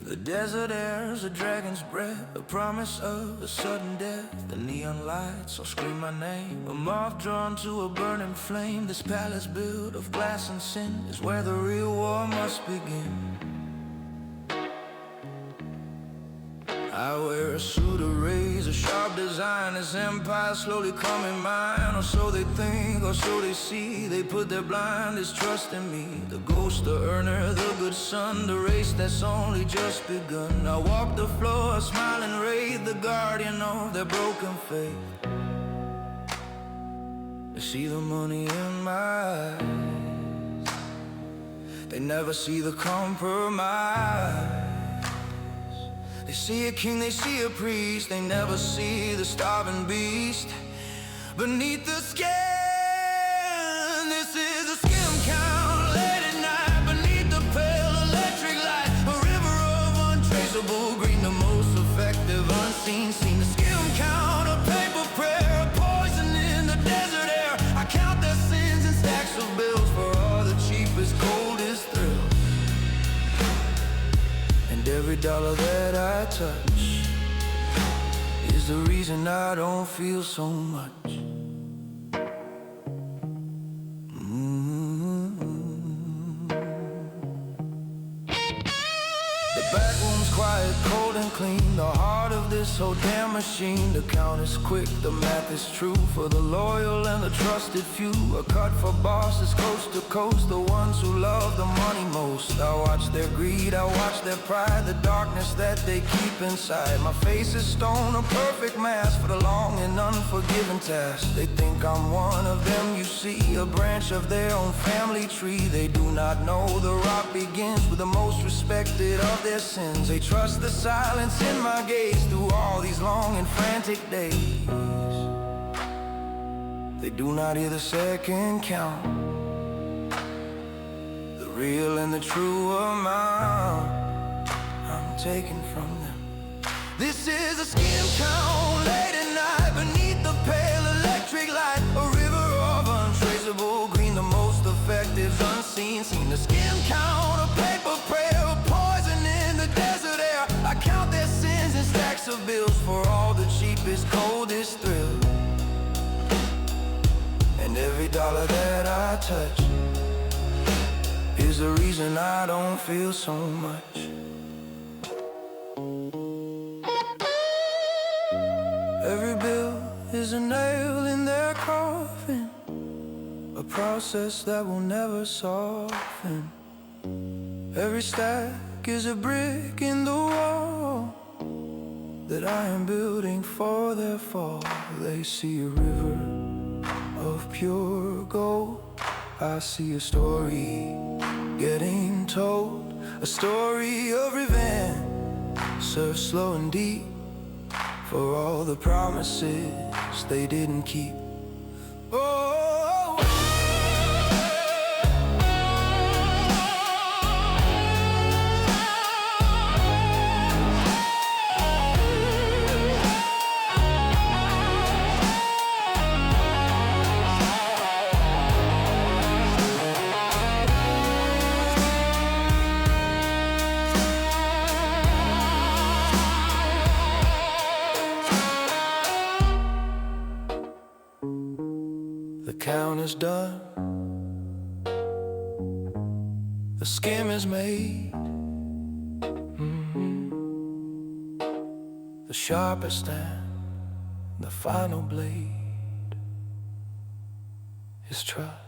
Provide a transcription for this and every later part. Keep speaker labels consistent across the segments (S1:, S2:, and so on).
S1: The desert air's a dragon's breath, a promise of a sudden death. The neon lights all scream my name, a moth drawn to a burning flame. This palace built of glass and sin is where the real war must begin. I wear a suit of razor sharp design. This empire slowly coming mine, or so they think, or so they see. They put their blindest trust in me, the ghost, the earner, the good son, the race that's only just begun. I walk the floor, smiling wraith, the guardian of their broken faith. They see the money in my eyes, they never see the compromise. They see a king, they see a priest, they never see the starving beast beneath the skin. This is a skim count, late at night, beneath the pale electric light. A river of untraceable green, the most effective unseen scene. The skim count, a paper prayer, a poison in the desert air. I count their sins and stacks of bills for all the cheapest, coldest thrills. And every dollar that I touch is the reason I don't feel so much. The back room's quiet, cold and clean, the heart of this whole damn machine. The count is quick, the math is true, for the loyal and the trusted few. A cut for bosses coast to coast, the ones who love the money most. I watch their greed, I watch their pride, the darkness that they keep inside. My face is stone, a perfect mask for the long and unforgiving task. They think I'm one of them, you see, a branch of their own family tree. They do not know the rock begins with the most respected of their sins. They trust the silence in my gaze through all these long and frantic days. They do not hear the second count, the real and the true amount I'm taking from them. This is a skim count, late at night, beneath the pale electric light. A river of untraceable green, the most effective unseen scene. The skim count, a paper prayer, a poison in the desert air. I count their sins and stacks of bills for all the cheapest, coldest thrill. And every dollar that I touch is the reason I don't feel so much. Every bill is a nail in their coffin, a process that will never soften. Every stack is a brick in the wall that I am building for their fall. They see a river of pure gold, I see a story getting told, a story of revenge, served slow and deep, for all the promises they didn't keep. Oh, the count is done, the skim is made. The sharpest and the final blade is trust.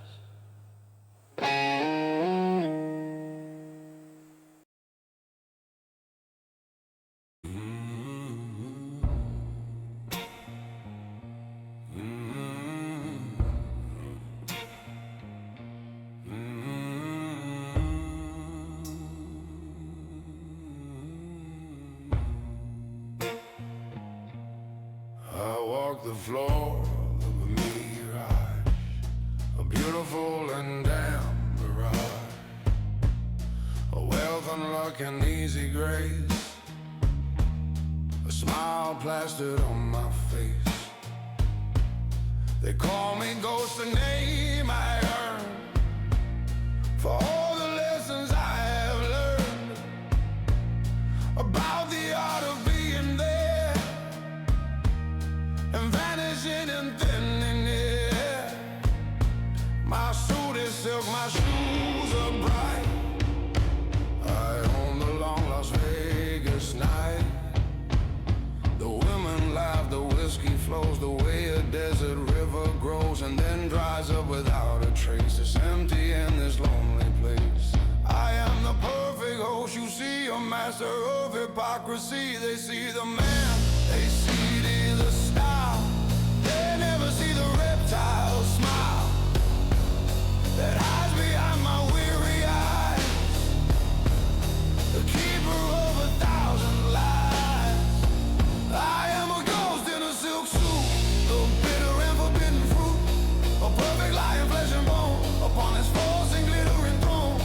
S2: The floor of a mirage, a beautiful and damn mirage, a wealth and luck and easy grace, a smile plastered on my face. They call me Ghost, a name I earned for all the lessons I have learned. master of hypocrisy. They see the man, they see the style. They never see the reptile smile that hides behind my weary eyes. The keeper of 1,000 lies. I am a ghost in a silk suit, the bitter and forbidden fruit, a perfect lie in flesh and bone, upon this false and glittering throne.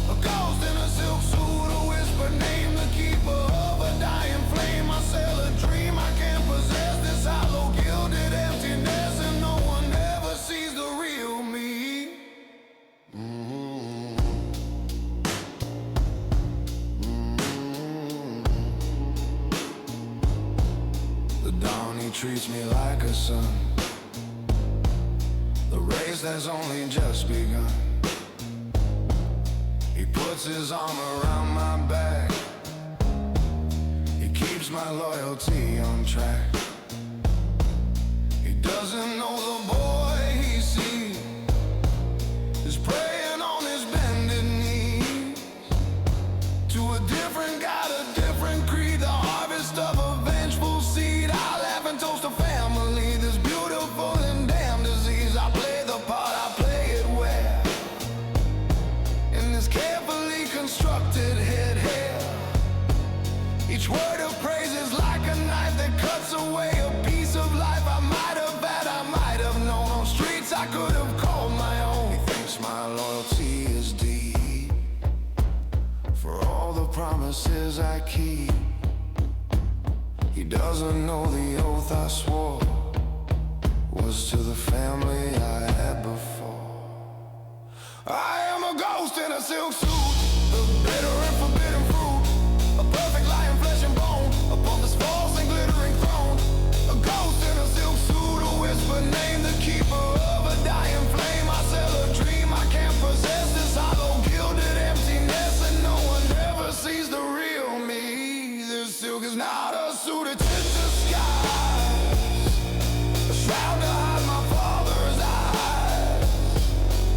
S2: A ghost in a silk suit, a whispered name, the keeper of a dying flame. I sell a dream, I can't possess this hollow, gilded emptiness, and no one ever sees the real me. The dawn, he treats me like a son. The race that's only just begun. He puts his arm around my back. He keeps my loyalty on track. He doesn't know the boy he sees is praying on his bended knees to a different God, a different creed, the harvest of a vengeful seed. I laugh and toast a family, this beautiful and damn disease. I play the part, I play it well, in this carefully constructed head hair. Each word of praise is like a knife that cuts away a piece of life I might have had, I might have known. On streets I could have called my own. He thinks my loyalty is deep, for all the promises I keep. He doesn't know the oath I swore was to the family I had before. I am a ghost in a silk suit, the bitter and forbidden fruit, a perfect lie in flesh and bone, upon this false and glittering throne. A ghost in a silk suit, a whispered name, the keeper of a dying flame. I sell a dream, I can't possess this hollow, gilded emptiness, and no one ever sees the real me. This silk is not a suit, it's in disguise, a shroud to hide my father's eyes.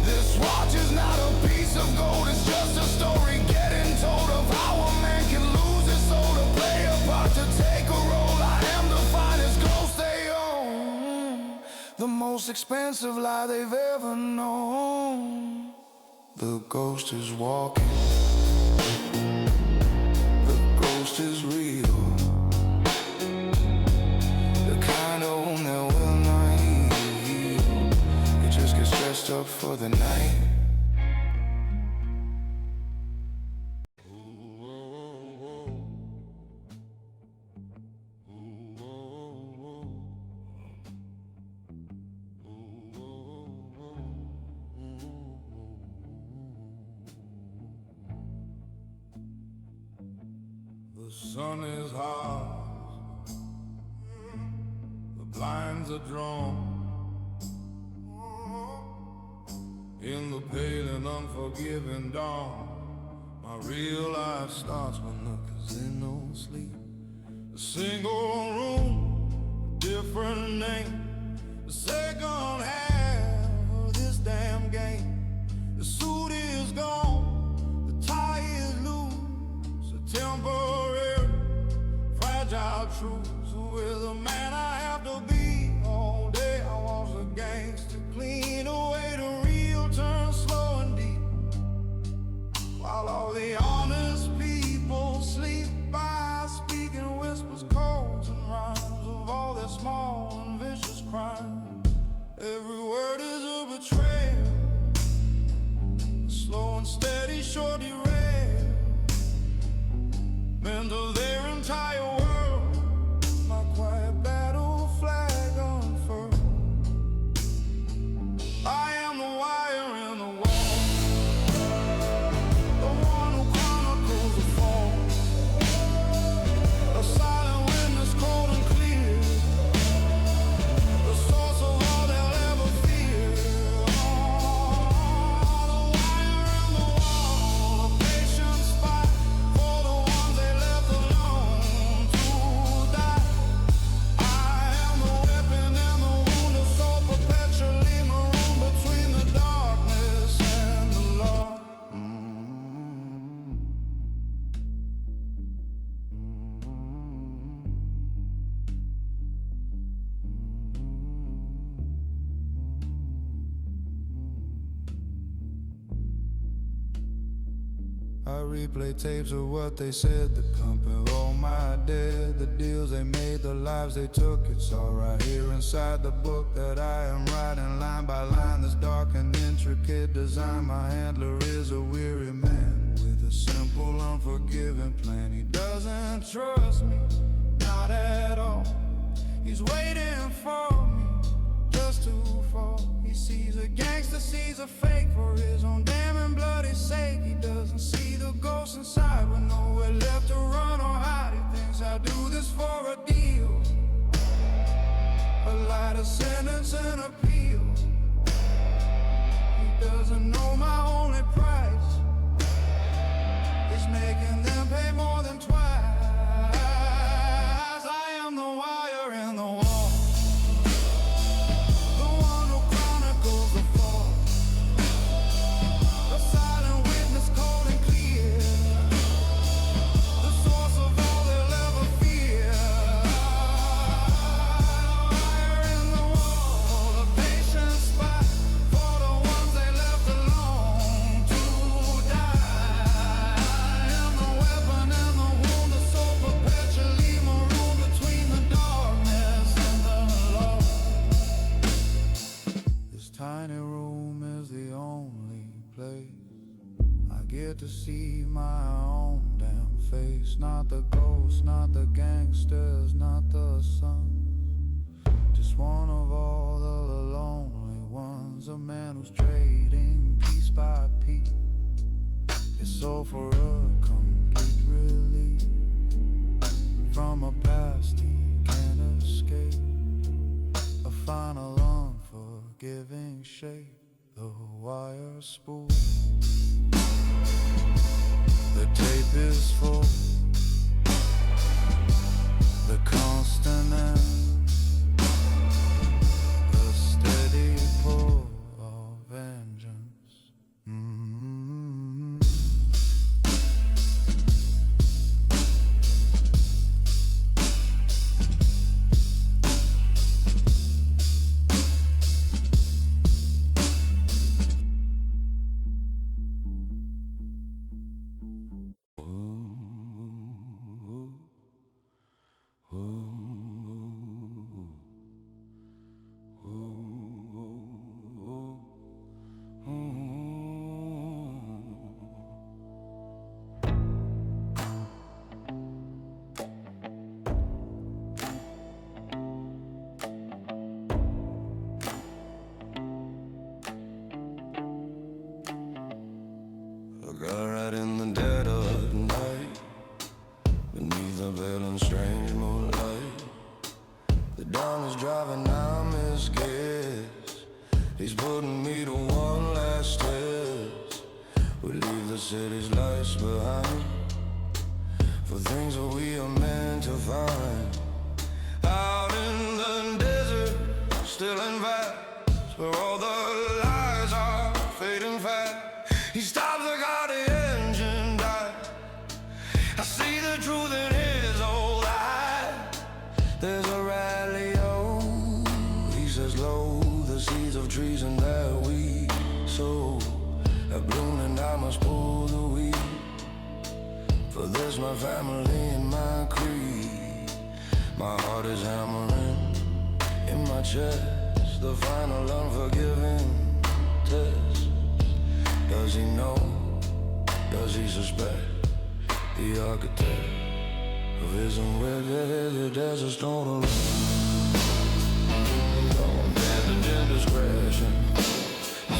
S2: This watch is not a piece of gold, it's just a story getting told of how a man can lose his soul to play a part, to take a role. I am the finest ghost they own, the most expensive lie they've ever known. The ghost is walking, the ghost is real, the kind of wound that will not heal. You just get stressed up for the night. The sun is hot, the blinds are drawn. In the pale and unforgiving dawn, my real life starts when the casino sleep. A single room, different name, the second half of this damn game. The suit is gone, the tie is loose, a temporary, fragile truth. So with a man I have to be all day, I was a gangster, clean away the real, turn slow and deep, while all the honest people sleep by speaking whispers, codes and rhymes of all their small and vicious crimes. Every word is a betrayal, a slow and steady short derail, meant to their entire world. My quiet battle flag unfurled. I am the wire in the wall, the one who chronicles the fall, a silent witness, cold and clear, the source of all they'll ever fear. The wire in the wall,
S1: I replay tapes of what they said, the company, all my dead, the deals they made, the lives they took. It's all right here inside the book that I am writing, line by line, this dark and intricate design. My handler is a weary man with a simple, unforgiving plan. He doesn't trust me, not at all. He's waiting for me just to fall. He sees a gangster, sees a fake for his own damn and bloody sake. He doesn't see the ghost inside with nowhere left to run or hide. He thinks I do this for a deal, a lighter sentence and appeal. He doesn't know my only price is making them pay more than twice. I am the wire in the wall, to see my own damn face. Not the ghosts, not the gangsters, not the sun. Just one of all the lonely ones. A man who's trading piece by piece his soul for a complete relief from a past he can't escape. A final unforgiving shape, the wire spool. The tape is full, the constant end, the steady pull of vengeance. Got right in the dead of night, beneath the veil and strange moonlight. The dawn is driving, I'm his guess. He's putting me to one last test. We leave the city's lights behind for things that we are meant to find. Out in the desert, still in vast, where all the lies are fading fast. He stops the car, the engine dies. I see the truth in his old eye. There's a rally, oh, he says low. The seeds of treason that we sow have bloomed, and I must pull the weed. For this my family and my creed. My heart is hammering in my chest, the final unforgiving test. Does he know? Does he suspect? The architect of his own web, there's a storm around. Abandoned indiscretion,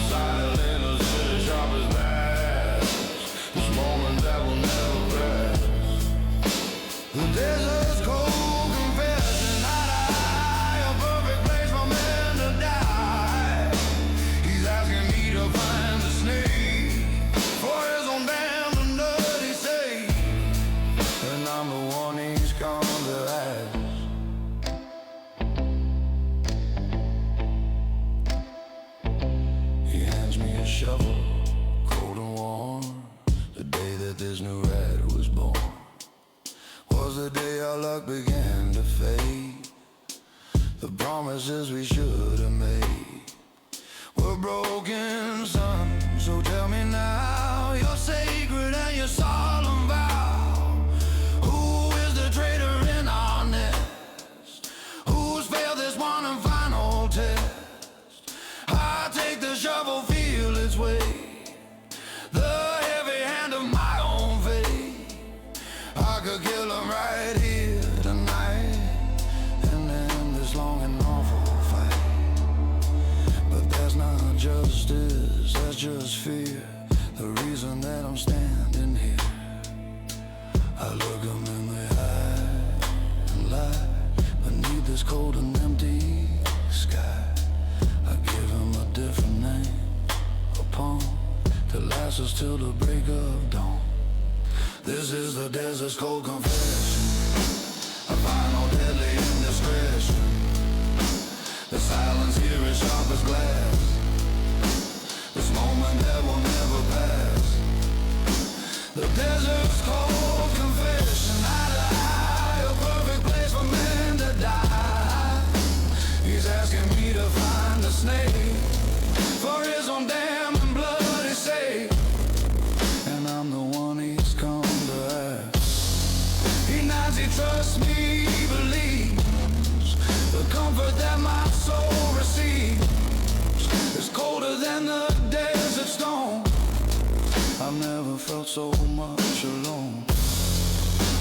S1: silent as the sharpest mask. This moment that will never pass. The desert's cold confession, a perfect place for men to die. He's asking me to find the snake for his own damn and dirty sake, and I'm the one he's come to ask. He hands me a shovel, cold and warm. The day that this new rat was born was the day our luck began to fade. The promises we should have made were broken, son. So tell me now, you're sacred and you're cold and empty sky. I give him a different name, a poem that lasts us till the break of dawn. This is the desert's cold confession, a final deadly indiscretion. The silence here is sharp as glass, this moment that will never pass. The desert's cold confession, eye to eye, a perfect place for men to die. He's asking me to find the snake for his own damn and bloody sake, and I'm the one he's come to ask. He nods, he trusts me, he believes the comfort that my soul receives is colder than the desert stone. I've never felt so much alone.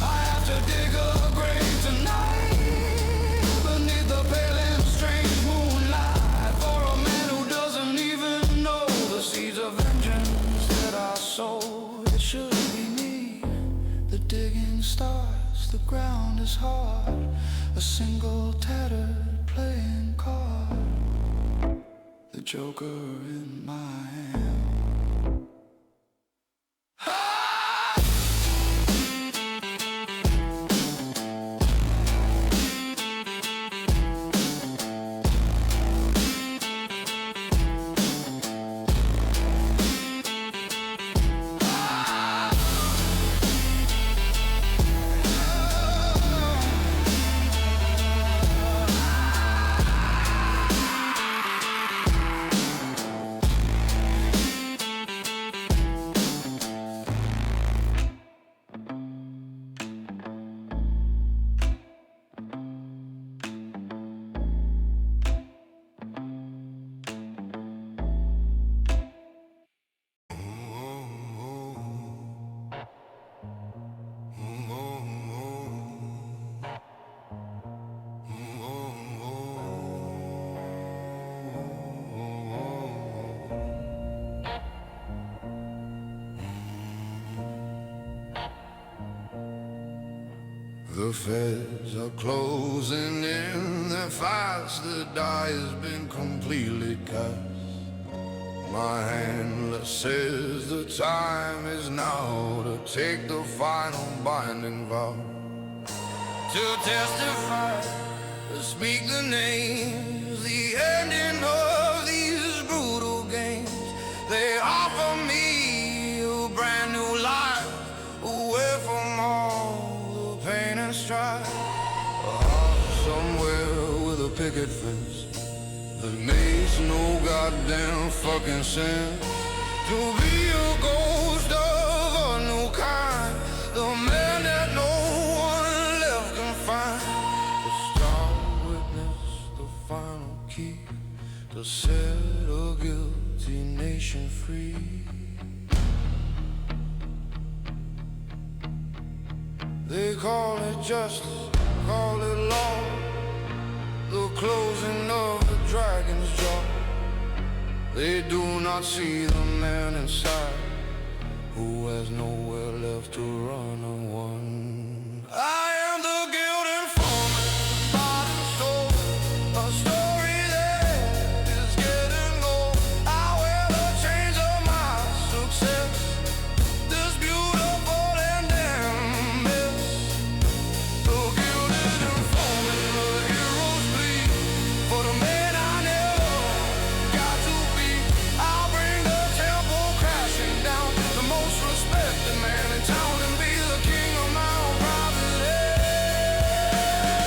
S1: I have to dig a grave tonight beneath the pale and strange moonlight for a man who doesn't even know the seeds of vengeance that I sowed. It should be me. The digging starts, the ground is hard, a single tattered playing card, the joker in my hand.
S2: The feds are closing in, they're fast, the die has been completely cast. My handler says the time is now to take the final binding vow, to testify, to speak the names, the ending of these brutal games. They offer me a brand new life, away from all the pain and strife. A heart somewhere with a picket fence that makes no goddamn fucking sense. To be a ghost of a new kind, the man that no one left can find. The star witness, the final key to set a guilty nation free. They call it justice, call it law, the closing of the dragon's jaw. They do not see the man inside, who has nowhere left to run and one. I am the guilt informant, body and soul, a story that is getting old. I wear the chains of my success, this beautiful and damn mess. The gilded informant, the heroes bleed for the man I never got to be. I'll bring the temple crashing down, the most respected man in town, and be the king of my own private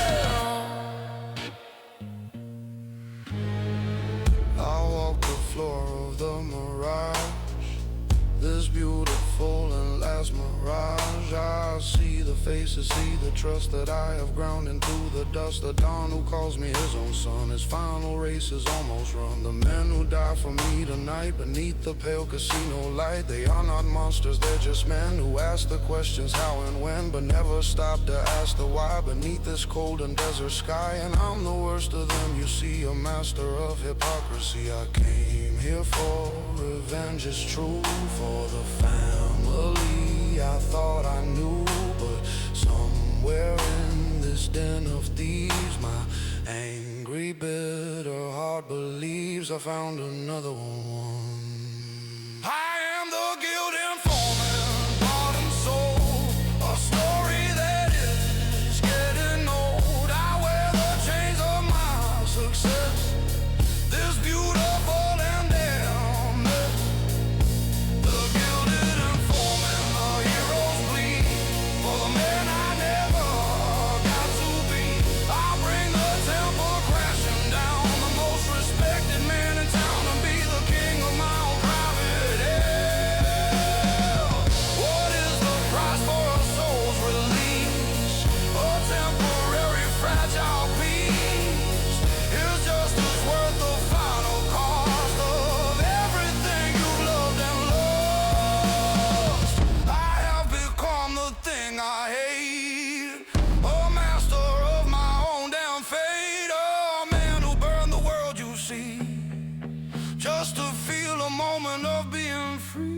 S2: hell. I walk the floor of the mirage, this beautiful and last mirage. I see the faces, see the trust that I have ground into the dust. The Don who calls me his own son, his final race is almost run. The men who die for me tonight beneath the pale casino light, they are not monsters, they're just men who ask the questions how and when, but never stop to ask the why beneath this cold and desert sky. And I'm the worst of them, you see, a master of hypocrisy. I came here for revenge, it's true, for the family I thought I knew, but somewhere in this den of thieves my Angry, bitter heart believes I found another one. I am the guilt informant, bought and sold, a story that is getting old. I wear the chains of my success, this beautiful and damned. The gilded informant, the heroes bleed for the man I never got to be. I bring the temple crashing down, the most respected man in town, and be the king of my own private hell. What is the price for a soul's release? A temporary fragile peace is just as worth the final cost of everything you loved and lost. I have become the thing I hate, a master of my own damn fate, a man who burned the world you see, just to feel a moment of being free.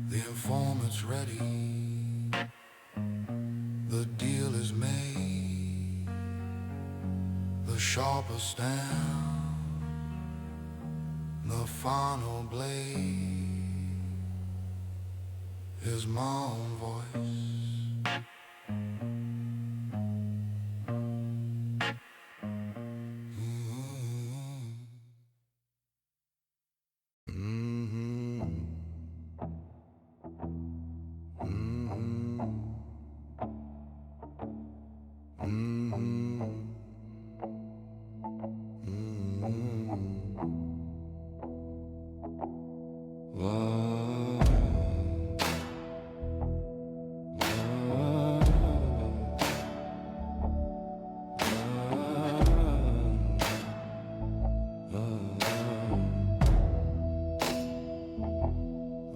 S2: The informant's ready, the deal is made, the sharpest down, the final blade is my own voice.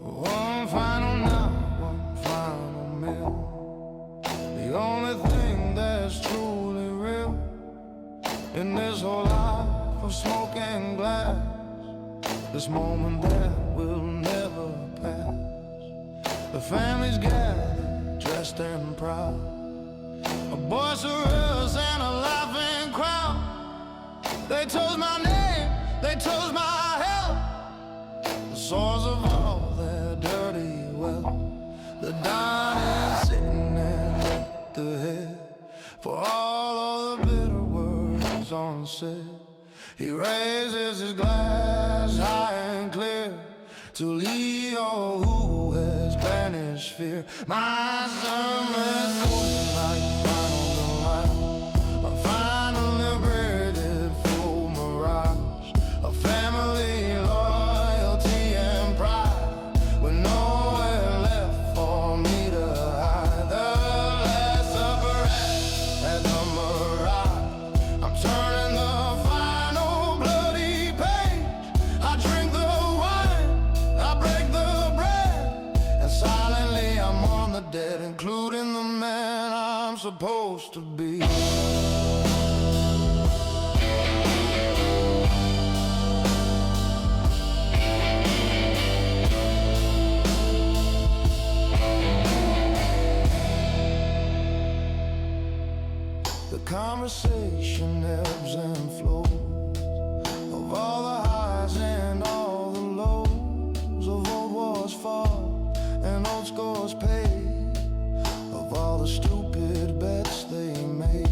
S2: One final night, one final meal, the only thing that's truly real in this whole life of smoke and glass, this moment that will never pass. The family's gathered, dressed and proud, a boisterous and a laughing crowd. They toast my name, they toast my health, the source of all their dirty wealth. The Don is sitting at the head for all of the bitter words unsaid. He raises his glass high and clear to Leo, who has banished fear. My sermon's golden like final light, a final liberated full mirage, a family loyalty and pride, with nowhere left for me to hide. The Last Supper as a mirage, I'm turning the final bloody page. I drink the wine, I break the bread, and silently I'm on the dead, including the man I'm supposed to be. The conversation ebbs and flows, of all the highs and all the lows, of old wars fought and old scores paid, of all the stupid bets they made.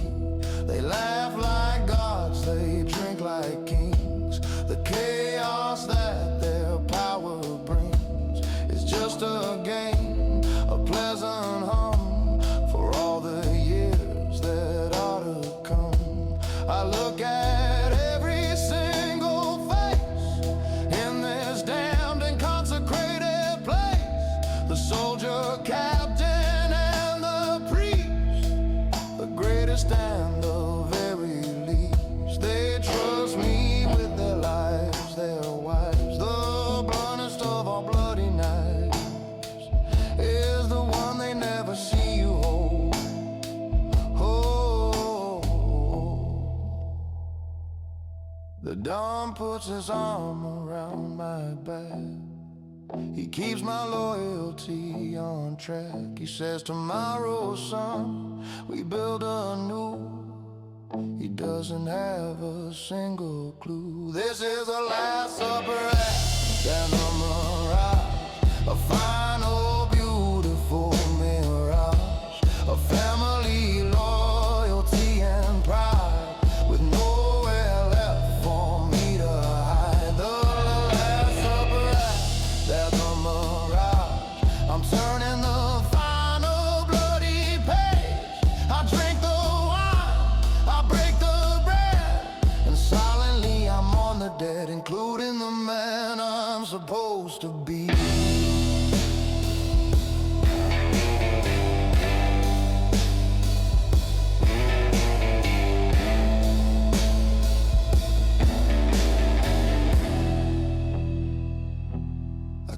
S2: They laugh like gods, they drink like kings. The chaos that their power brings is just a game, a pleasant hum for all the years that are to come. I look at every single face in this damned and consecrated place, the soldier, captain, and the priest, the greatest and the very least. They trust me with their lives, their wives. The bluntest of all bloody knives is the one they never see you hold. Oh, the Don puts his arm around my back,
S1: He keeps my loyalty on track. He says, tomorrow, son, we build anew. He doesn't have a single clue. This is the last supper act, then a mirage, a final beautiful mirage, a family loyalty and pride, with nowhere left for me to hide. The last supper act, that's a mirage. I'm turning the final bloody page. I drink the wine, I break the bread, and silently I'm on the dead, including the man I'm supposed to be.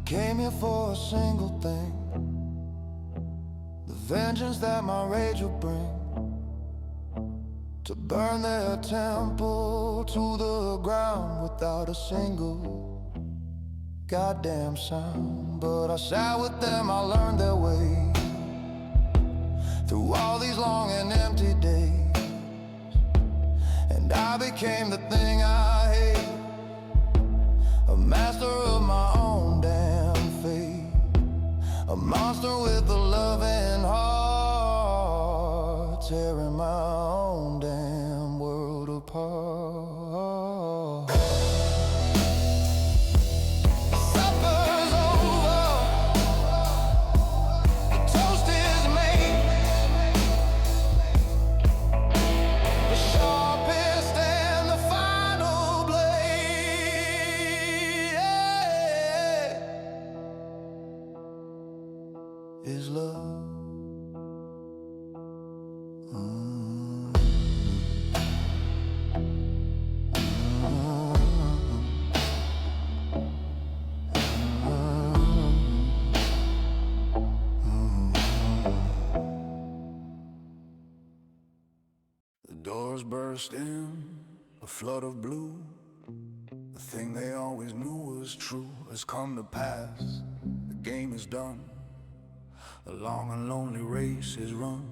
S1: Came here for a single thing, the vengeance that my rage will bring, to burn their temple to the ground without a single goddamn sound. But I sat with them, I learned their way through all these long and empty days, and I became the thing I hate, a master of my own damn fate, a monster with a loving heart, tearing my own damn world apart. Supper's over, the toast is made, the sharpest and the final blade is love. The doors burst in, a flood of blue. The thing they always knew was true has come to pass. The game is done, a long and lonely race is run.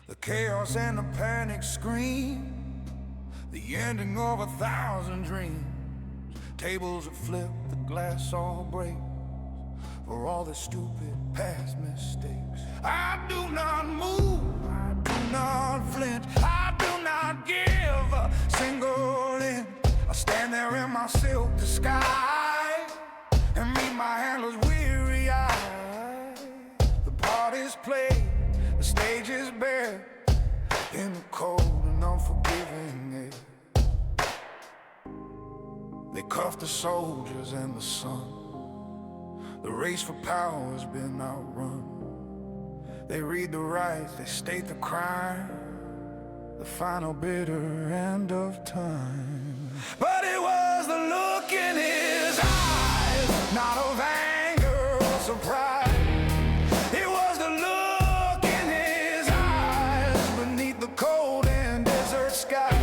S1: The chaos and the panic scream, the ending of 1,000 dreams. Tables are flipped, the glass all breaks, for all the stupid past mistakes. I do not move, I do not flinch, I do not give a single inch. I stand there in my silk disguise and meet my handler's weary eyes. The part is played, the stage is bare, in the cold and unforgiving air. They cuff the soldiers and the sun. The race for power has been outrun. They read the rights, they state the crime, the final bitter end of time. But it was the look in his eyes, not of anger or surprise. It was the look in his eyes beneath the cold and desert sky.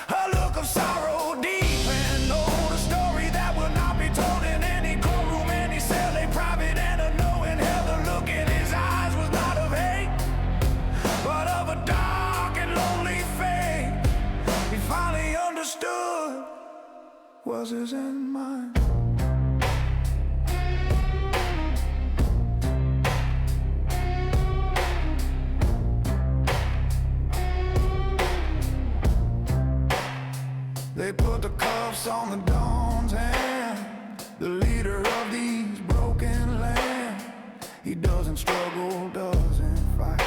S1: A look of sorrow deep and old, a story that will not be told in any courtroom, any cell, a private and a knowing hell. The look in his eyes was not of hate, but of a dark and lonely fate. He finally understood, was his end mine? They put the cuffs on the Don's hand, the leader of these broken lands. He doesn't struggle, doesn't fight,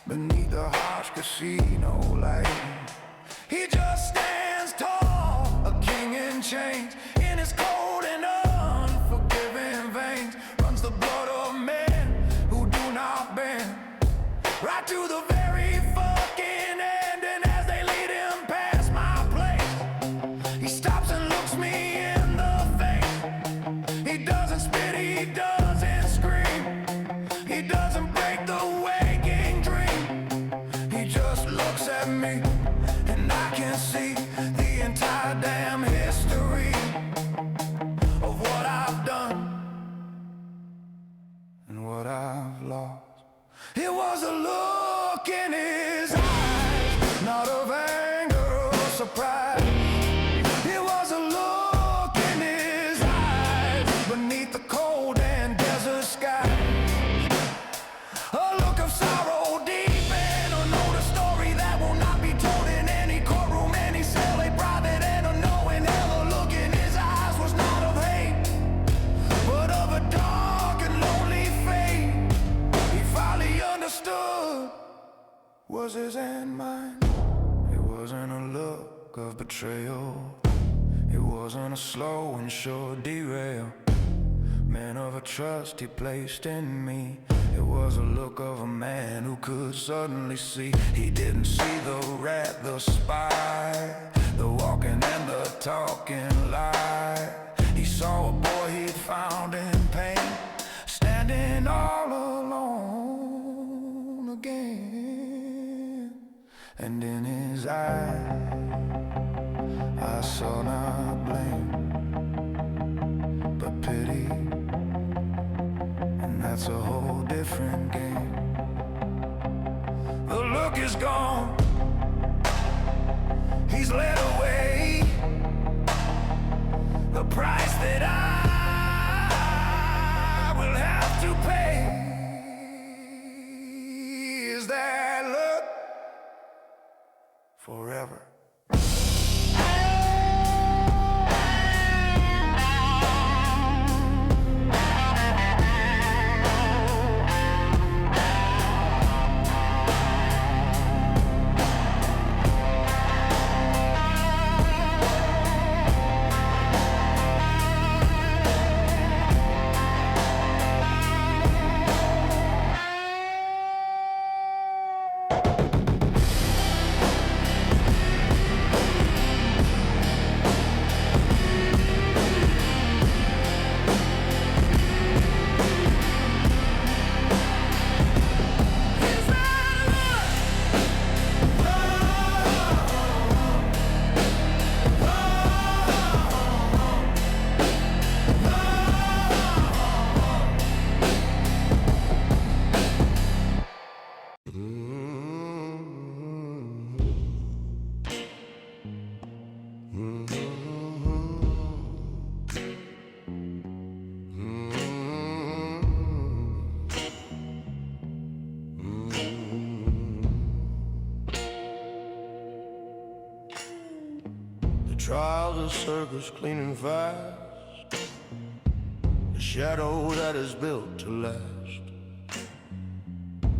S1: beneath the harsh casino light. He just stands tall, a king in chains. In his cold and unforgiving veins runs the blood of men who do not bend, right to the very fucking end. And as they lead him past my place, he stops and looks me in the face. He doesn't spit, he doesn't scream, he doesn't break the waking dream. He just looks at me, and I can see the entire damn history was his and mine. It wasn't a look of betrayal. It wasn't a slow and sure derail. Man of a trust he placed in me. It was a look of a man who could suddenly see. He didn't see the rat, the spy, the walking and the talking lie. He saw a boy he'd found in pain, standing all alone again. And in his eyes I saw not blame, but pity. And that's a whole different game. The look is gone, he's led away. The price that I will have to pay is that look forever. Trials of circus cleaning fast, the shadow that is built to last.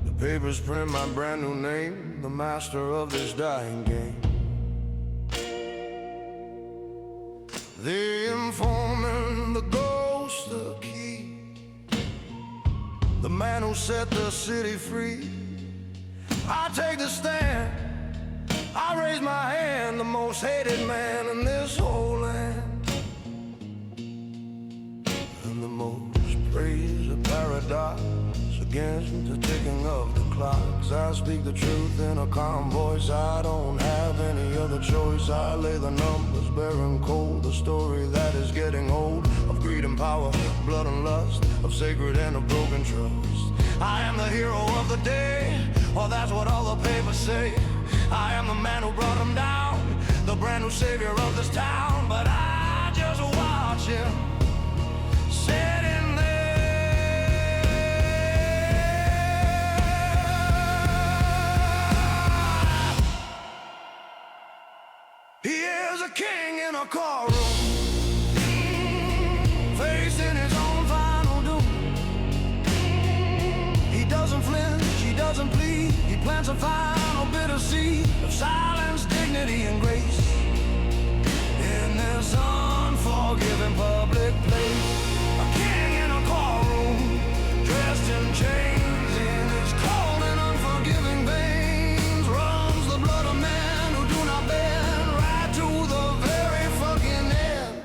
S1: The papers print my brand new name, the master of this dying game. The informant, the ghost, the key, the man who set the city free. I take the stand, I raise my hand, the most hated man in this whole land, and the most praised, a paradox against the ticking of the clocks. I speak the truth in a calm voice, I don't have any other choice. I lay the numbers bare and cold, the story that is getting old, of greed and power, blood and lust, of sacred and of broken trust. I am the hero of the day, or that's what all the papers say. I am the man who brought him down, the brand new savior of this town. But I just watch him sitting there. He is a king in a courtroom, facing his own final doom. He doesn't flinch, he doesn't plead, he plants a final bitter seed of silence, dignity, and grace in this unforgiving public place. A king in a courtroom, dressed in chains, in his cold and unforgiving veins runs the blood of men who do not bend, right to the very fucking end.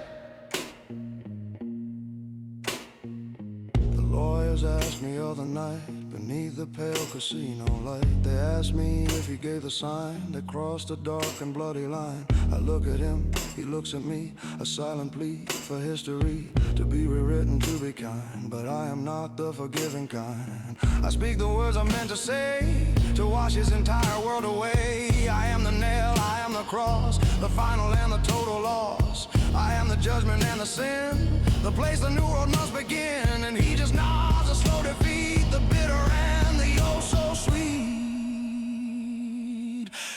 S1: The lawyers asked me other night, beneath the pale casino light, they asked me if he gave the sign that crossed a dark and bloody line. I look at him, he looks at me, a silent plea for history to be rewritten, to be kind. But I am not the forgiving kind. I speak the words I meant to say, to wash his entire world away. I am the nail, I am the cross, the final and the total loss. I am the judgment and the sin, the place the new world must begin. And he just nods a slow defeat, the bitter and the oh so sweet.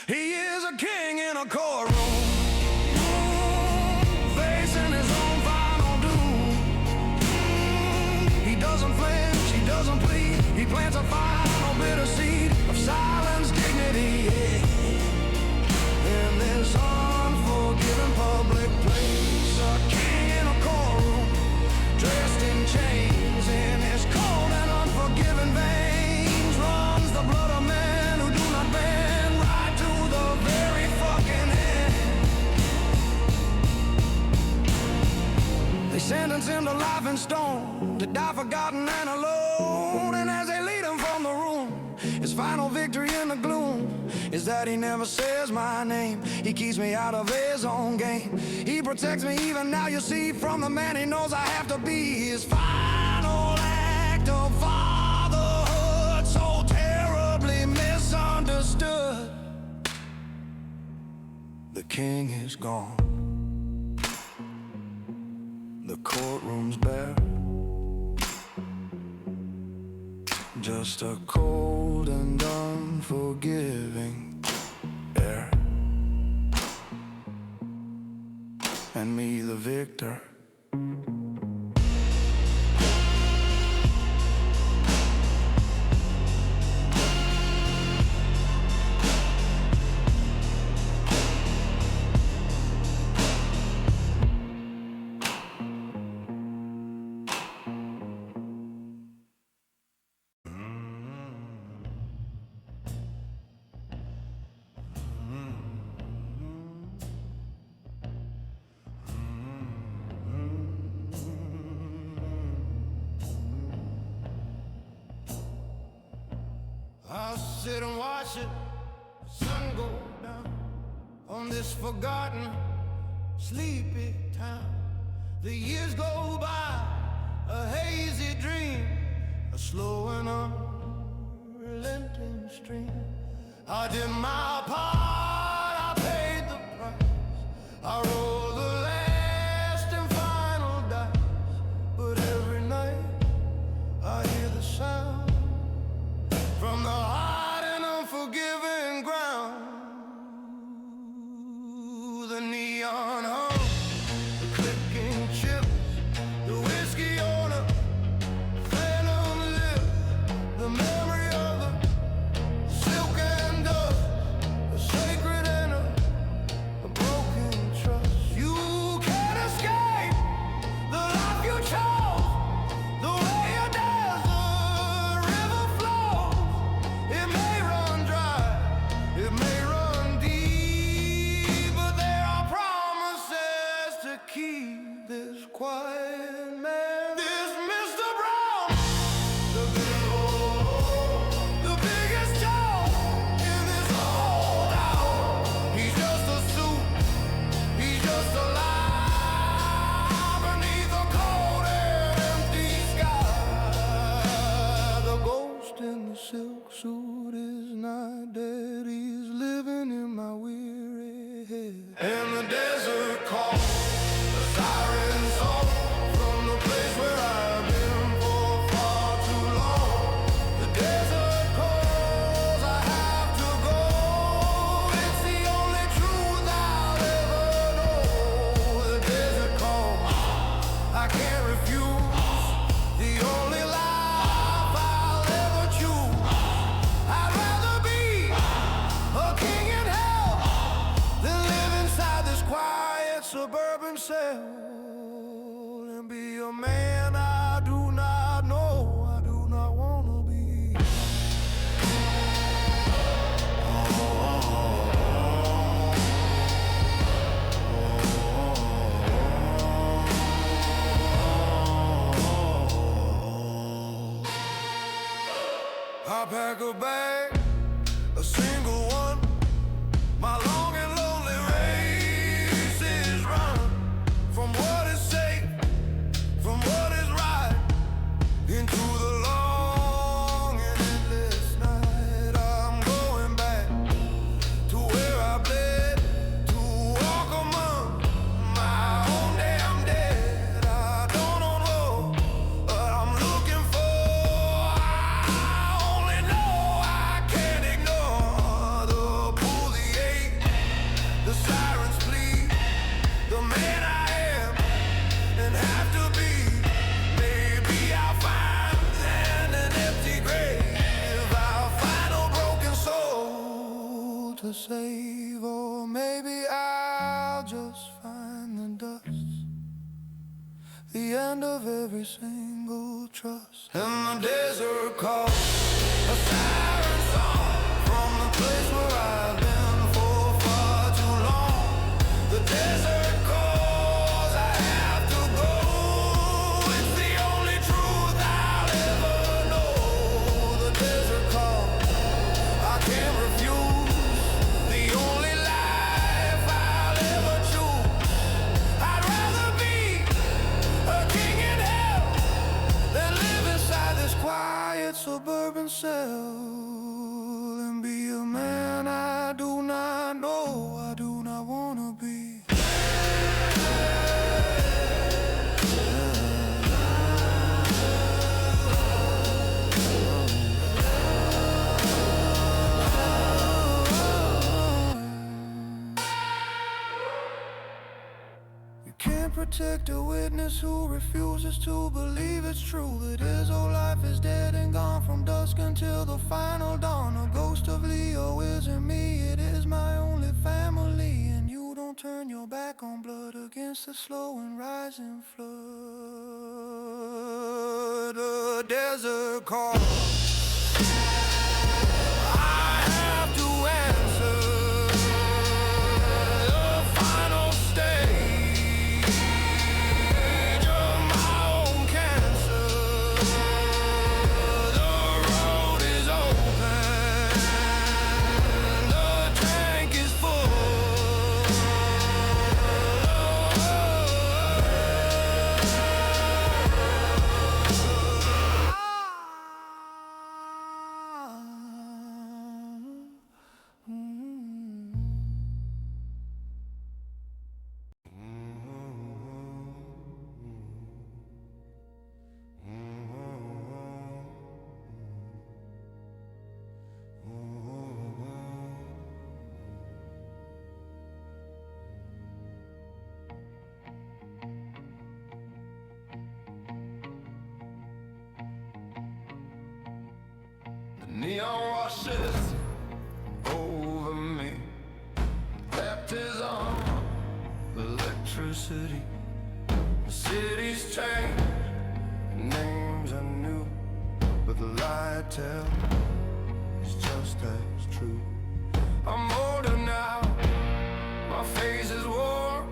S1: He is a king in a courtroom, facing his own final doom. He doesn't flinch, he doesn't plead, he plants a final bitter seed of silence, dignity, sentenced him to life in stone, to die forgotten and alone. And as they lead him from the room, his final victory in the gloom is that he never says my name. He keeps me out of his own game. He protects me even now, you see, from the man he knows I have to be. His final act of fatherhood, so terribly misunderstood. The king is gone. The courtroom's bare. Just a cold and unforgiving air. And me, the victor.
S2: I'll sit and watch it, the sun go down on this forgotten, sleepy town. The years go by, a hazy dream, a slow and unrelenting stream. I did my part, I paid the price, I rolled the last and final dice. But every night I hear the sound from the hot and unforgiving ground. The neon hum, the clicking chips, the whiskey on a phantom lip, the memory of the silk and dust, the sacred and a broken trust. You can't escape the life you chose, the way you dance, the river flows. It may run dry, it may run deep, but there are promises to keep this quiet man. This Mr. Brown, the biggest joke in this whole town. He's just a suit, he's just a lie beneath a cold and empty sky. The ghost in the silk suit is not dead, he's living in my weary head. And the desert calls, the siren song from the place where I've been for far too long. The desert calls, I have to go. It's the only truth I'll ever know. The desert calls, I can't refuse. The only life I'll ever choose. I'd rather be a king in hell than live inside this quiet suburban cell and be a man I do not know, I do not want to be. I pack a bag, a single one. My long and lonely race is run from what is safe, from what is right, into the long and endless night. I'm going back to where I bled, to walk among my own damn dead. I don't know what I'm looking for. I only know I can't ignore the pull, the ache, the sirens plead, the man I am and have to be. Maybe I'll find an empty grave, I'll find a broken soul to save, or maybe I'll just find the dust, the end of every single trust. And the desert calls, a siren song from the place where I've been for far too long. The desert calls, I have to go.
S1: and sell and be a man I do not know, I do not wanna be. Can't protect a witness who refuses to believe it's true, that his whole life is dead and gone from dusk until the final dawn. A ghost of Leo isn't me, it is my only family. And you don't turn your back on blood against the slow and rising flood. A desert call, I have to answer. Neon washes over me, baptism, electricity. The city's changed, names are new, but the light tells is just as true. I'm older now, my face is worn,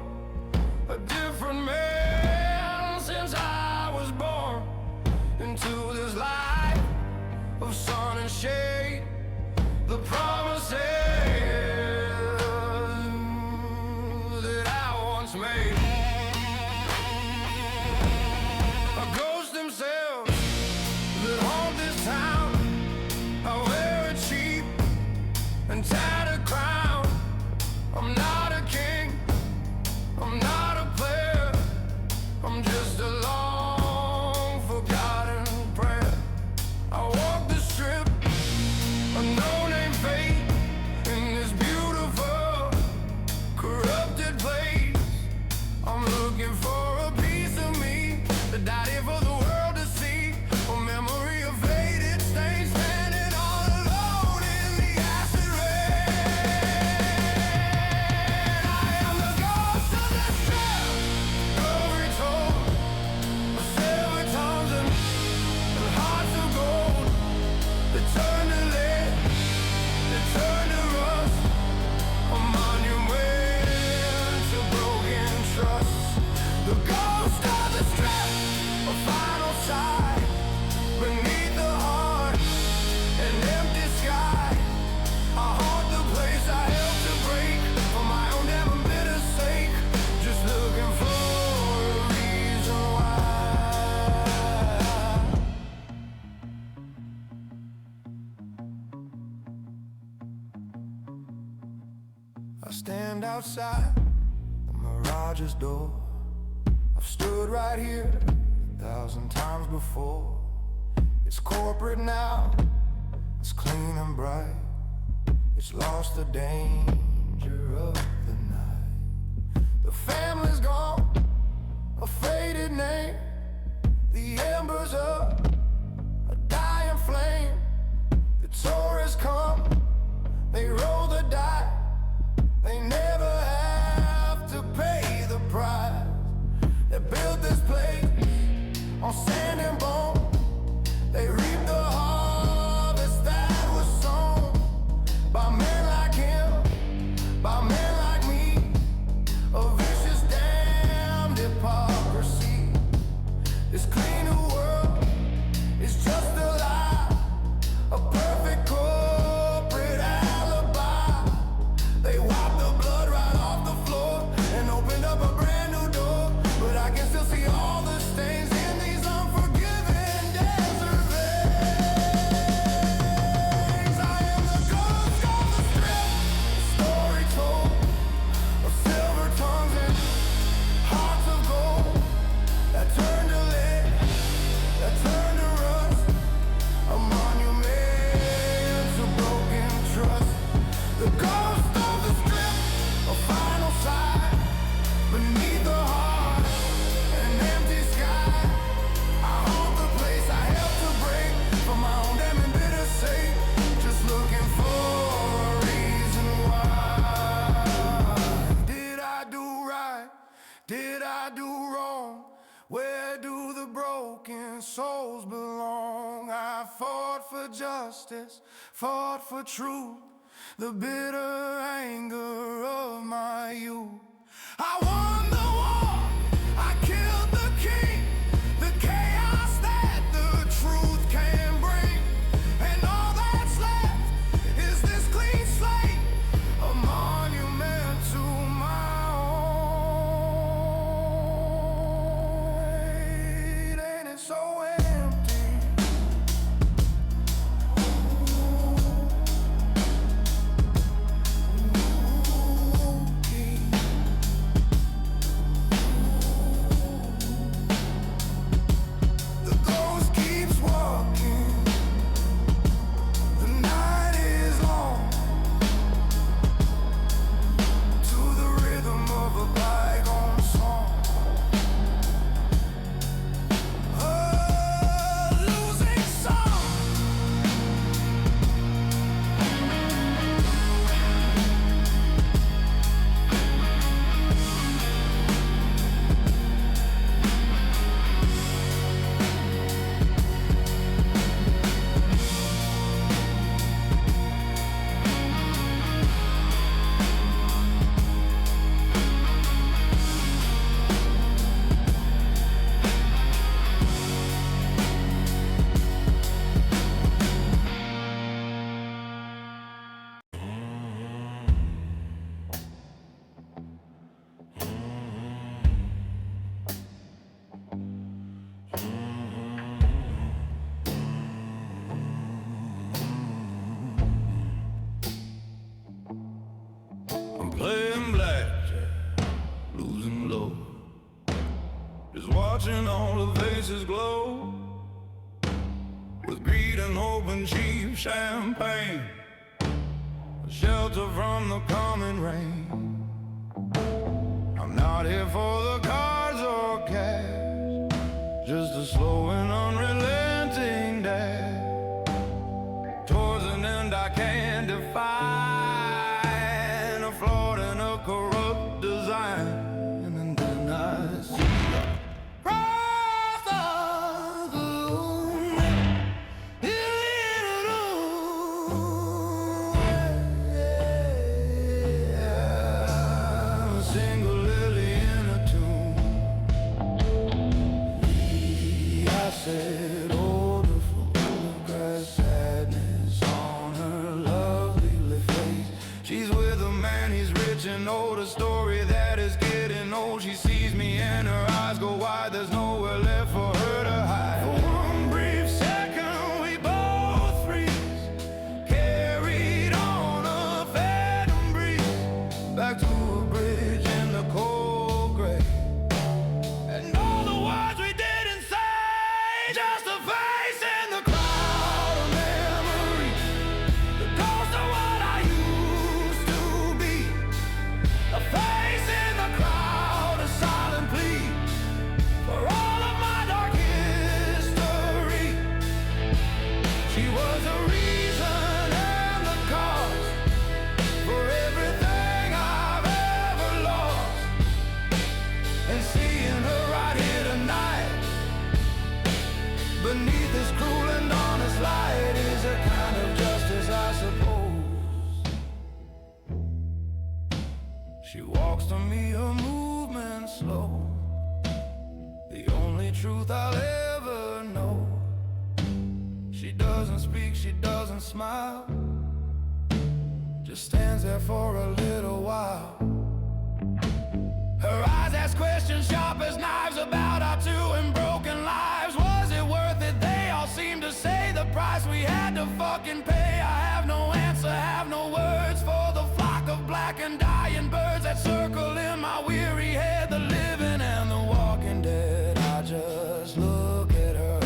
S1: a different man since I was born into this life of sun and shade. The promises that I once made, a ghost themselves that haunt this town. I wear a cheap and tattered crown. I'm not a king, I'm not a player, I'm just a long forgotten prayer. I walk the strip, a no-name fate, in this beautiful, corrupted place. I'm looking for a piece of me that died here for the world to see. A memory of faded stains, standing all alone in the acid rain. I am the ghost of the strip, glory told, of silver tongues and hearts of gold. They turn to lead, they turn to rust, a monument to broken trust. The ghost of the strip, a final sigh, beneath the heart, an empty sky. I haunt the place I helped to break, for my own damn and bitter sake, just looking for a reason why. I stand outside the mirage's door. I've stood right here 1,000 times before. It's corporate now, it's clean and bright. It's lost the danger of the night. The family's gone, a faded name. The embers up, a dying flame. The tourists come, they roll the die. They never have to pay the price. They built this place on sand and bone. They reap the harvest that was sown by men like him, by men like me. A vicious dance
S2: Where do the broken souls belong? I fought for justice, fought for truth, the bitter anger of my youth. I won the war, I killed the king, the chaos that the truth can bring. And all that's left is this clean slate, a monument to my own hate. Ain't it so empty? The ghost keeps walking, the night is long, to the rhythm of a bygone song. A losing song. I'm playing blackjack, losing low, just watching all the faces glow, with greed and hope and cheap champagne, a shelter from the coming rain. I'm not here for the cards or cash, just a slow and unrelenting dash towards an end I can't define, a flawed and a corrupt design. And then I see a single lily in a tomb. I said, oh, the photograph, sadness on her lovely face. She's with a man, he's rich and old, a story that is getting old. She sees me and her eyes go wide, there's nowhere left for her to hide. For one brief second we both freeze, carried on a phantom breeze, back to a bridge in the cold gray. And all the words we didn't say, just a face in the crowd of memory, the ghost of what I used to be, a face in the crowd, a silent plea for all of my dark history. She was the reason and the cause for everything I've ever lost. And seeing her right here tonight, beneath this cruel and honest light, is a kind of justice, I suppose. She walks to me, her movement slow, the only truth I'll ever know. She doesn't speak, she doesn't smile, just stands there for a little while. Her eyes ask questions sharp as knives about our two unbroken lives. Was it worth it? They all seem to say the price we had to fucking pay. I have no answer, have no words for the flock of black and dying birds that circle in my weary head, the living and the walking dead. I just look at her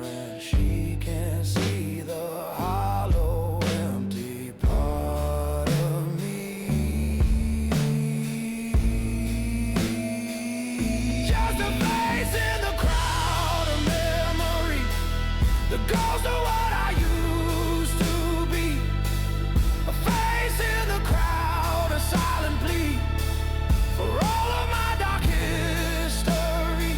S2: and she can't see the hollow, empty part of me. Just a face in the crowd of memory, the ghost of what I used to be, a face in the crowd, a silent plea for all of my dark history.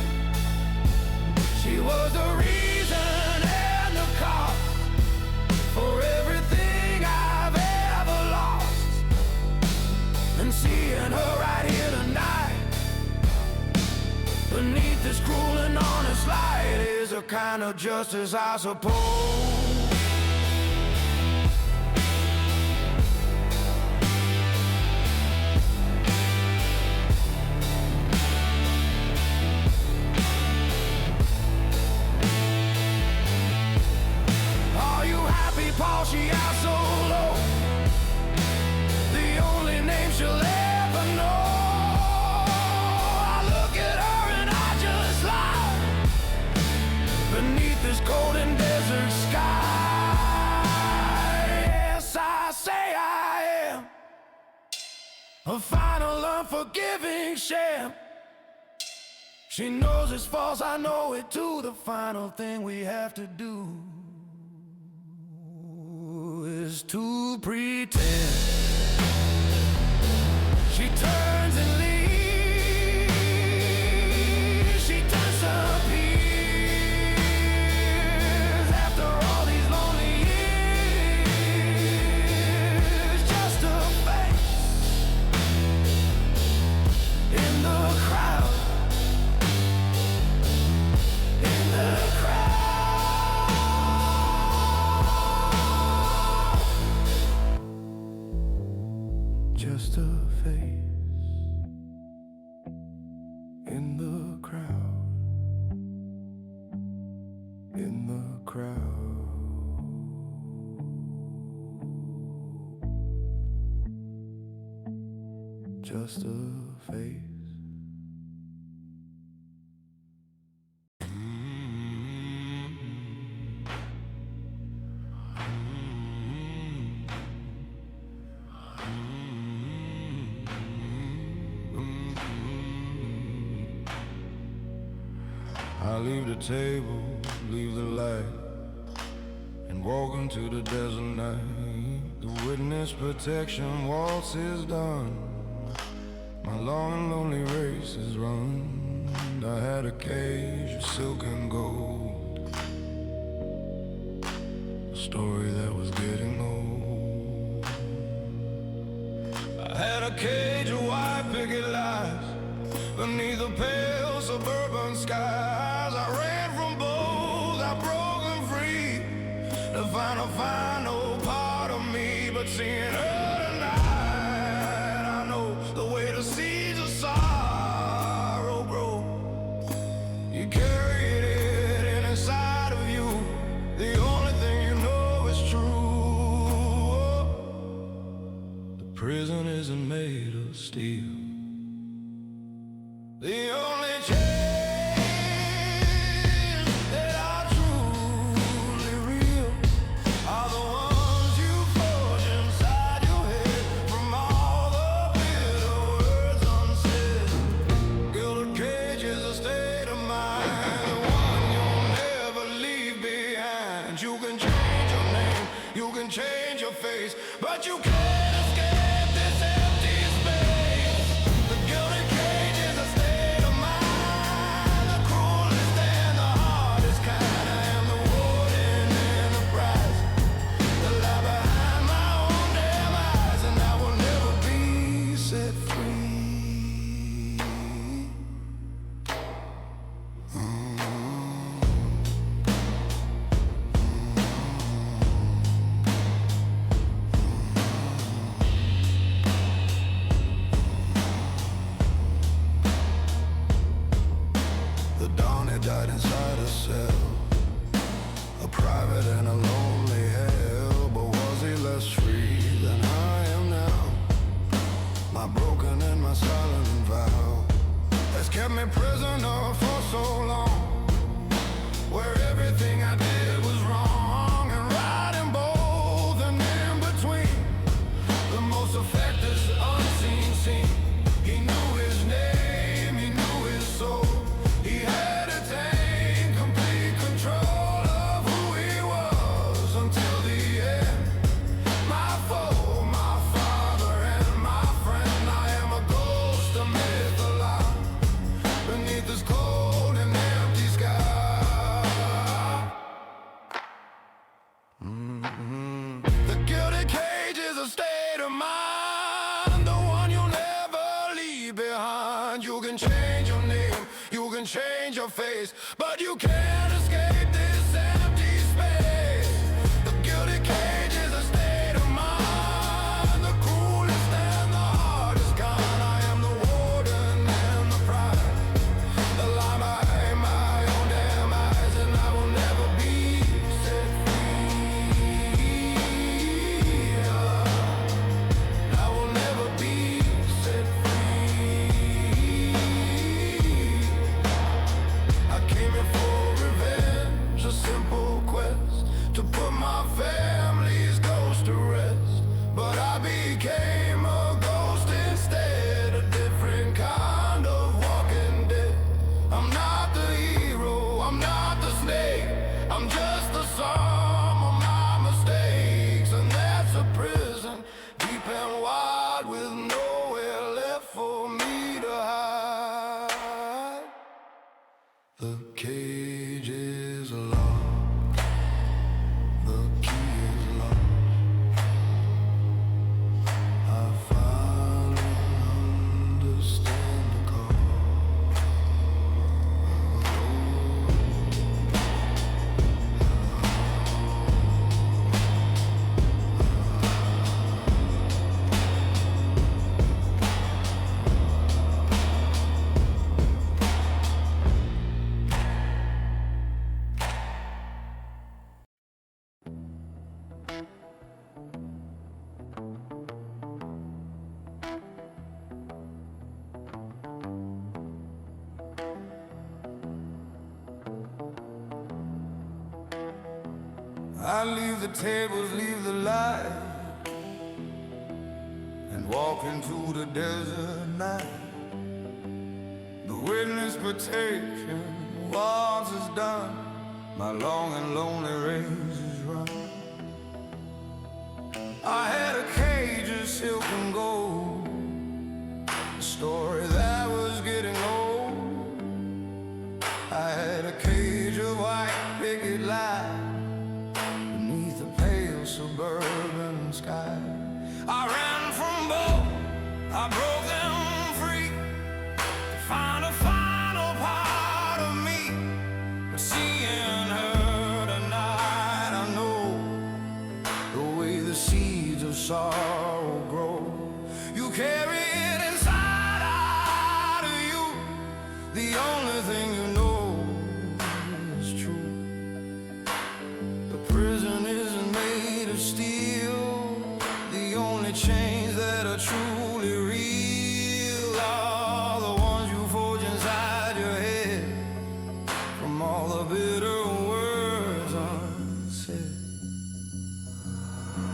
S1: this cruel and honest light is a kind of justice, I suppose. Are you happy, Paul? She asked so low, the only name she'll ever know. I look at her and I just lie beneath this golden desert sky. Yes, I say I am a final unforgiving sham. She knows it's false, I know it too. The final thing we have to do is to pretend. She turns and leaves. She disappears after all these lonely years. Just a face in the crowd. In the crowd. Just a face in the crowd, in the crowd. Just a face.
S2: I leave the table, leave the light, and walk into the desert night. The witness protection waltz is done. My long and lonely race is run. I had a cage of silk and gold, a story that was getting old. I had a cage of white picket lights beneath the pale suburban skies. I ran from both, I broke them free to find a final part of me. But seeing her tonight, I know the way to seeds of sorrow grow. You carried it inside of you. The only thing you know is true. The prison isn't made of steel. The only chains that are truly real are the ones you forge inside your head from all the bitter words unsaid. Gilded cage is a state of mind, the one you'll never leave behind. You can change your name, you can change your face, but you can't escape this empty space. The gilded cage is a state of mind, the cruelest and the hardest kind. I am the warden and the prize, the lie behind my own damn eyes, and I will never be set free. The dawn had died inside a cell, a private and a lonely hell. But was he less free than I am now? My broken and my silent vow has kept me prisoner for so long, where everything I did was wrong and right in both and in between. The most effective unseen scene. He knew his name, he knew his soul. He had attained complete control of who he was until the end. My foe, my father, and my friend. I am a ghost, a myth, a lie beneath this cold change your face, but you can't escape this empty space. The guilty cage is a state of mind, the cruelest and the hardest kind. I am the warden and the pride, the lie behind my own damn eyes, and I will never be set free. I will never be set free. I came here for revenge, a simple quest to put my family's ghost to rest. But I became a ghost instead, a different kind of walking dead. I'm not the hero, I'm not the snake, I'm just the sum of my mistakes. And that's a prison, deep and wide, with nowhere left for me to hide. The cage is locked, the key is locked. I finally understand the call. I leave the tables, leave the light, and walk into the desert night. The witness protection once is done, my long and lonely race is run. I had a cage of silk and gold, a story that was getting old. I had a cage of white picket light beneath the pale suburban sky. I ran from both, I broke them free to find a final part of me. But seeing her tonight, I know the way the seeds of sorrow grow. You carry it inside out of you, the only thing you know is true. The prison isn't made of steel, the only chains that are truly real are the ones you forge inside your head from all the bitter words unsaid.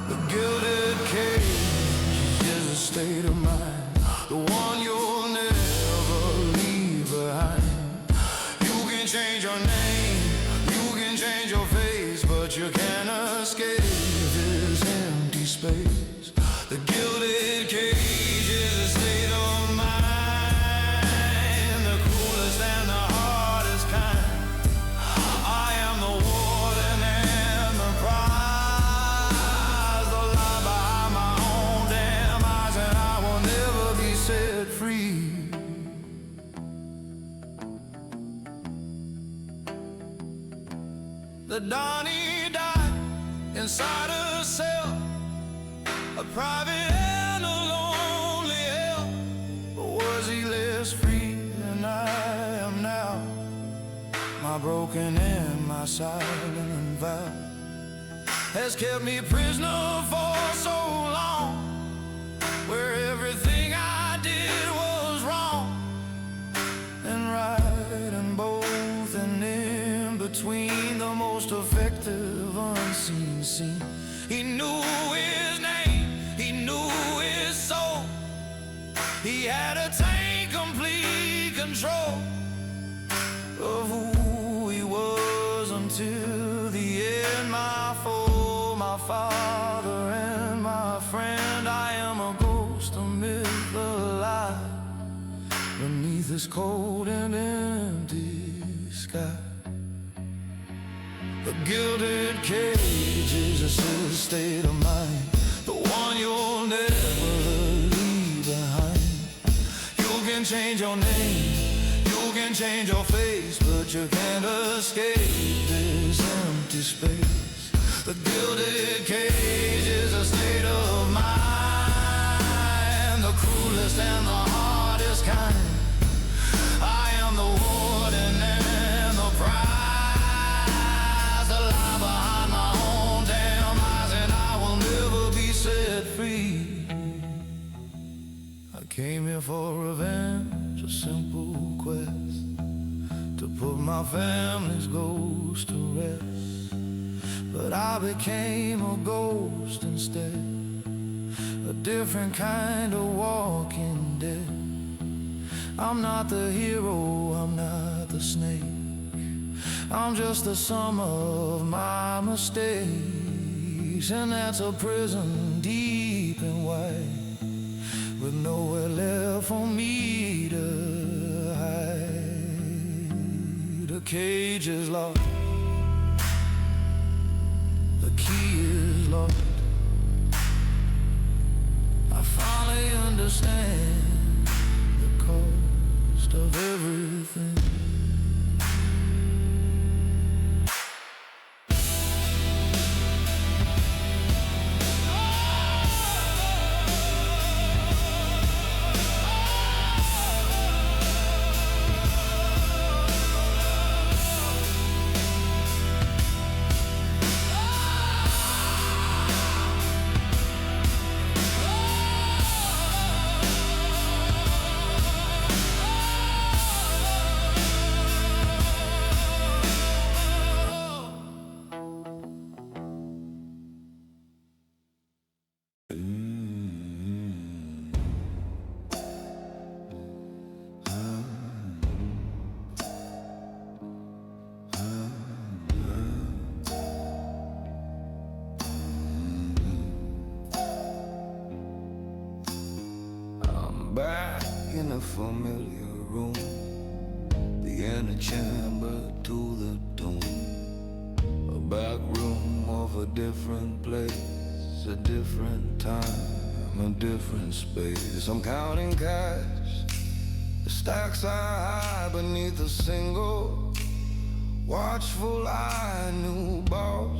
S2: The gilded cage is a state of mind, the one you'll never leave behind. You can change your name, you can change your face, but you can't escape this empty space. The gilded cage is a state of mind, the coolest and the hardest kind. I am the warden and the prize, the lie behind my own damn eyes, and I will never be set free. The Donnie died inside a cell, a private and a lonely hell. But was he less free than I am now? My broken and my silent vow has kept me prisoner for so long, where everything I did was wrong and right, and both and in between, the most effective unseen scene. He knew his name, he knew his soul, he had to take complete control of who he was until the end. My foe, my father, and my friend, I am a ghost, a myth, a lie beneath this cold and empty sky. The gilded cage is a state of mind, the one you'll never leave behind. You can change your name, you can
S1: can change your face, but you can't escape this empty space. The gilded cage is a state of mind, the cruelest and the hardest kind. I am the warden and the prize, the lie behind my own damn eyes, and I will never be set free. I came here for revenge, a simple quest to put my family's ghost to rest. But I became a ghost instead, a different kind of walking dead. I'm not the hero, I'm not the snake, I'm just the sum of my mistakes. And that's a prison deep and wide, with nowhere left for me to hide. The cage is locked, the key is locked. I finally understand the cost of everything. Back in a familiar room, the inner chamber to the tomb, a back room of a different place, a different time, a different space. I'm counting cash, the stacks are high beneath a single watchful eye. New boss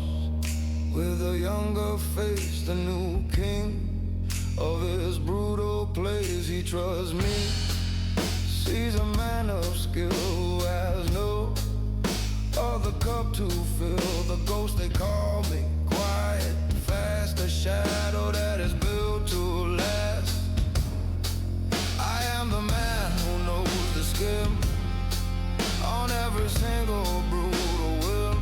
S1: with a younger face, the new king of his brutal place. He trusts me, sees a man of skill who has no other cup to fill. The ghost they call me, quiet, fast, a shadow that is built to last. I am the man who knows the skim on every single brutal will.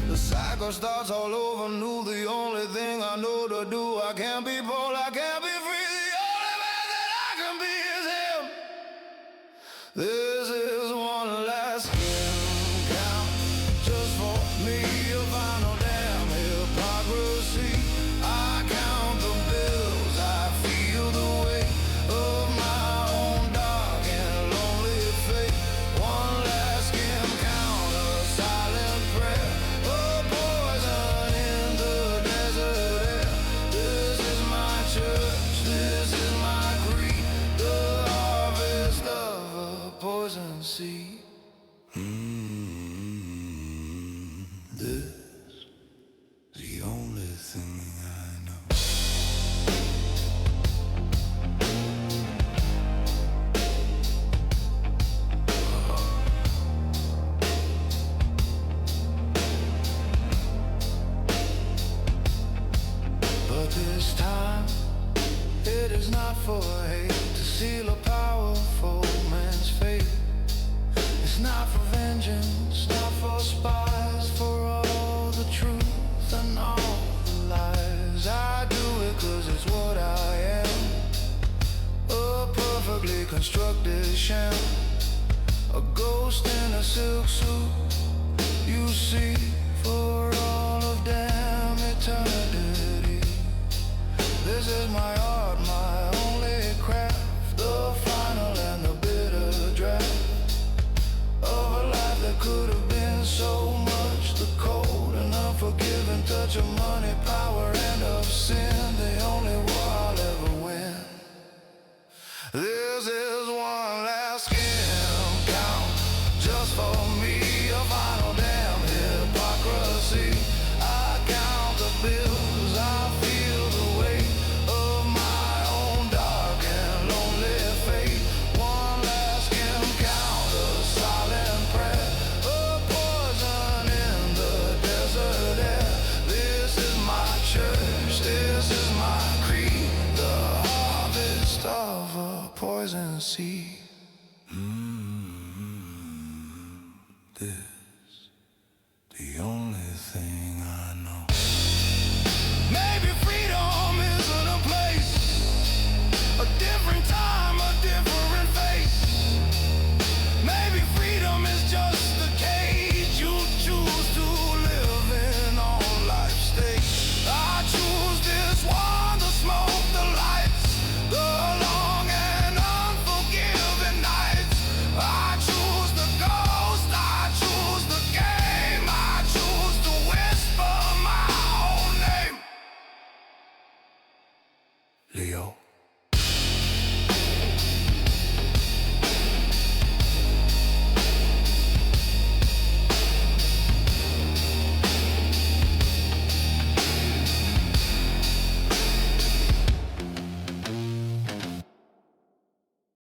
S1: The cycle starts all over new, the only thing I know to do. I can't be bold, I can't be free, the only man that I can be is him. This is one last skin count, just for me, a final damn hypocrisy. I count the bills, I feel the weight of my own dark and lonely fate. One last skin count, a silent prayer, a poison in the desert air. This is my church, this is my creed, the harvest of a poison seed. This is the only thing I know. But this time, it is not for hate to seal a powerful man's fate. It's not for vengeance, not for spies, for all the truth and all the lies. I do it 'cause it's what I am, a perfectly constructed sham, a ghost in a silk suit, you see, for all of damn eternity. This is my art, my only craft, the final and the bitter draft of a life that could have been so much. The cold and unforgiving touch of money, power, and of sin, the only war I'll ever win. This is one last skin this the only thing